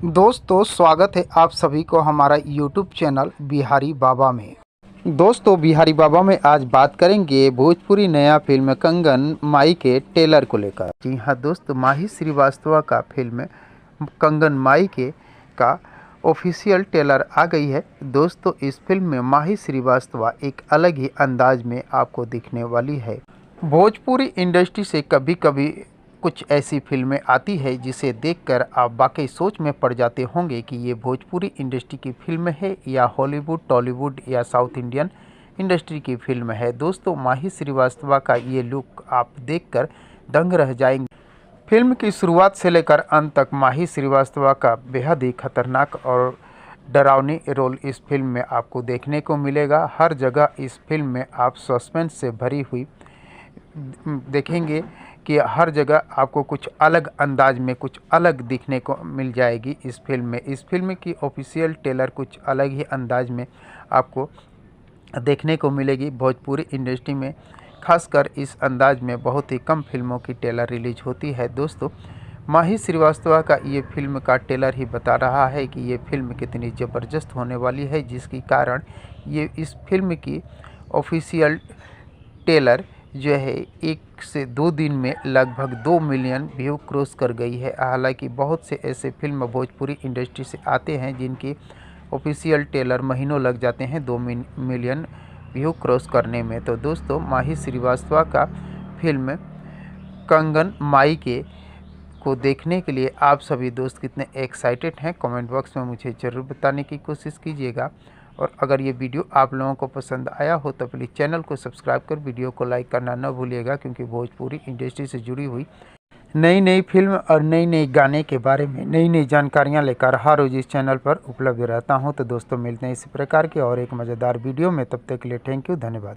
दोस्तों स्वागत है आप सभी को हमारा यूट्यूब चैनल बिहारी बाबा में। दोस्तों बिहारी बाबा में आज बात करेंगे भोजपुरी नया फिल्म कंगन माई के ट्रेलर को लेकर। जी हाँ दोस्तों, माही श्रीवास्तव का फिल्म कंगन माई के का ऑफिशियल ट्रेलर आ गई है। दोस्तों इस फिल्म में माही श्रीवास्तव एक अलग ही अंदाज में आपको दिखने वाली है। भोजपुरी इंडस्ट्री से कभी कभी कुछ ऐसी फिल्में आती है जिसे देखकर आप वाकई सोच में पड़ जाते होंगे कि ये भोजपुरी इंडस्ट्री की फिल्म है या हॉलीवुड, टॉलीवुड या साउथ इंडियन इंडस्ट्री की फिल्म है। दोस्तों माही श्रीवास्तव का ये लुक आप देखकर दंग रह जाएंगे। फिल्म की शुरुआत से लेकर अंत तक माही श्रीवास्तव का बेहद ही खतरनाक और डरावनी रोल इस फिल्म में आपको देखने को मिलेगा। हर जगह इस फिल्म में आप सस्पेंस से भरी हुई देखेंगे कि हर जगह आपको कुछ अलग अंदाज में कुछ अलग दिखने को मिल जाएगी इस फिल्म में। इस फिल्म की ऑफिशियल ट्रेलर कुछ अलग ही अंदाज में आपको देखने को मिलेगी। भोजपुरी इंडस्ट्री में खासकर इस अंदाज में बहुत ही कम फिल्मों की ट्रेलर रिलीज होती है। दोस्तों माही श्रीवास्तव का ये फिल्म का ट्रेलर ही बता रहा है कि ये फिल्म कितनी ज़बरदस्त होने वाली है, जिसके कारण ये इस फिल्म की ऑफिशियल ट्रेलर जो है 1 से 2 दिन में लगभग 2 मिलियन व्यू क्रॉस कर गई है। हालांकि बहुत से ऐसे फिल्म भोजपुरी इंडस्ट्री से आते हैं जिनकी ऑफिशियल ट्रेलर महीनों लग जाते हैं 2 मिलियन व्यू क्रॉस करने में। तो दोस्तों माही श्रीवास्तव का फिल्म कंगन माई के को देखने के लिए आप सभी दोस्त कितने एक्साइटेड हैं, कमेंट बॉक्स में मुझे ज़रूर बताने की कोशिश कीजिएगा। और अगर ये वीडियो आप लोगों को पसंद आया हो तो प्लीज़ चैनल को सब्सक्राइब कर वीडियो को लाइक करना न भूलिएगा, क्योंकि भोजपुरी इंडस्ट्री से जुड़ी हुई नई नई फिल्म और नई नई गाने के बारे में नई नई जानकारियां लेकर हर रोज़ इस चैनल पर उपलब्ध रहता हूं। तो दोस्तों मिलते हैं इसी प्रकार के और एक मज़ेदार वीडियो में, तब तक के लिए थैंक यू, धन्यवाद।